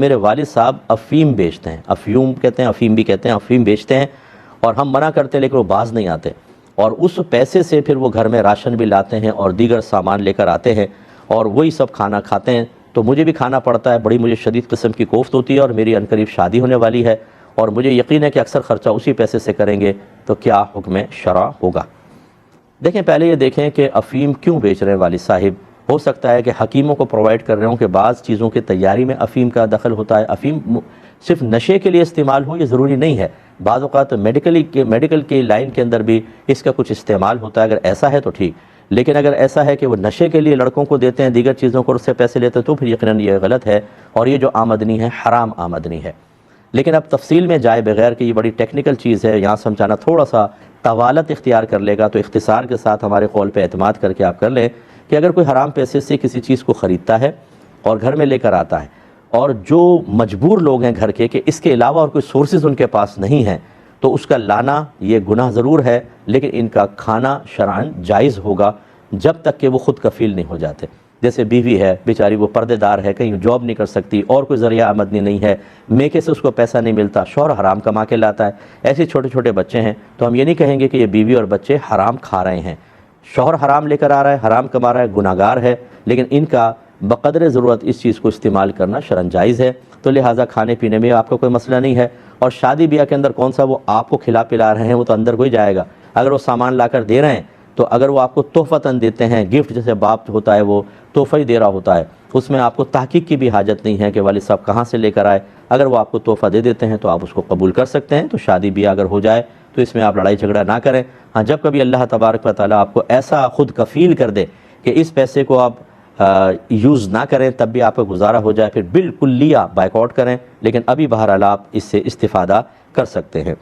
میرے والد صاحب افیم بیچتے ہیں، افیوم کہتے ہیں، افیم بھی کہتے ہیں، افیم بیچتے ہیں، اور ہم منع کرتے ہیں لیکن وہ باز نہیں آتے، اور اس پیسے سے پھر وہ گھر میں راشن بھی لاتے ہیں اور دیگر سامان لے کر آتے ہیں اور وہی سب کھانا کھاتے ہیں۔ تو مجھے بھی کھانا پڑتا ہے، بڑی مجھے شدید قسم کی کوفت ہوتی ہے، اور میری عنقریب شادی ہونے والی ہے اور مجھے یقین ہے کہ اکثر خرچہ اسی پیسے سے کریں گے، تو کیا حکم شرع ہوگا؟ دیکھیں، پہلے یہ دیکھیں کہ افیم کیوں بیچ رہے ہیں والد صاحب۔ ہو سکتا ہے کہ حکیموں کو پرووائڈ کر رہے ہوں کہ بعض چیزوں کی تیاری میں افیم کا دخل ہوتا ہے۔ افیم صرف نشے کے لیے استعمال ہو یہ ضروری نہیں ہے، بعض اوقات میڈیکل کی لائن کے اندر بھی اس کا کچھ استعمال ہوتا ہے، اگر ایسا ہے تو ٹھیک، لیکن اگر ایسا ہے کہ وہ نشے کے لیے لڑکوں کو دیتے ہیں، دیگر چیزوں کو اس سے پیسے لیتے ہیں، تو پھر یقیناً یہ غلط ہے، اور یہ جو آمدنی ہے حرام آمدنی ہے۔ لیکن اب تفصیل میں جائے بغیر کہ یہ بڑی ٹیکنیکل چیز ہے، یہاں سمجھانا تھوڑا سا طوالت اختیار کر لے گا، تو اختصار کے ساتھ ہمارے قول پہ اعتماد کر کے آپ کر لیں کہ اگر کوئی حرام پیسے سے کسی چیز کو خریدتا ہے اور گھر میں لے کر آتا ہے، اور جو مجبور لوگ ہیں گھر کے کہ اس کے علاوہ اور کوئی سورسز ان کے پاس نہیں ہیں، تو اس کا لانا یہ گناہ ضرور ہے، لیکن ان کا کھانا شرعاً جائز ہوگا جب تک کہ وہ خود کفیل نہیں ہو جاتے۔ جیسے بیوی ہے بیچاری، وہ پردے دار ہے، کہیں جاب نہیں کر سکتی اور کوئی ذریعہ آمدنی نہیں ہے، میکے سے اس کو پیسہ نہیں ملتا، شوہر حرام کما کے لاتا ہے، ایسے چھوٹے چھوٹے بچے ہیں، تو ہم یہ نہیں کہیں گے کہ یہ بیوی اور بچے حرام کھا رہے ہیں۔ شوہر حرام لے کر آ رہا ہے، حرام کما رہا ہے، گناہگار ہے، لیکن ان کا بقدر ضرورت اس چیز کو استعمال کرنا شرعاً جائز ہے، تو لہٰذا کھانے پینے میں آپ کا کوئی مسئلہ نہیں ہے۔ اور شادی بیاہ کے اندر کون سا وہ آپ کو کھلا پلا رہے ہیں، وہ تو اندر کوئی جائے گا۔ اگر وہ سامان لا کر دے رہے ہیں، تو اگر وہ آپ کو تحفتاً دیتے ہیں، گفٹ جیسے باپ ہوتا ہے وہ تحفہ ہی دے رہا ہوتا ہے، اس میں آپ کو تحقیق کی بھی حاجت نہیں ہے کہ والد صاحب کہاں سے لے کر آئے۔ اگر وہ آپ کو تحفہ دے دیتے ہیں تو آپ اس کو قبول کر سکتے ہیں، تو شادی بیاہ اگر ہو جائے تو اس میں آپ لڑائی جھگڑا نہ کریں۔ ہاں، جب کبھی اللہ تبارک و تعالیٰ آپ کو ایسا خود کفیل کر دے کہ اس پیسے کو آپ یوز نہ کریں، تب بھی آپ کا گزارا ہو جائے، پھر بالکل لیا بائیکاٹ کریں، لیکن ابھی بہرحال آپ اس سے استفادہ کر سکتے ہیں۔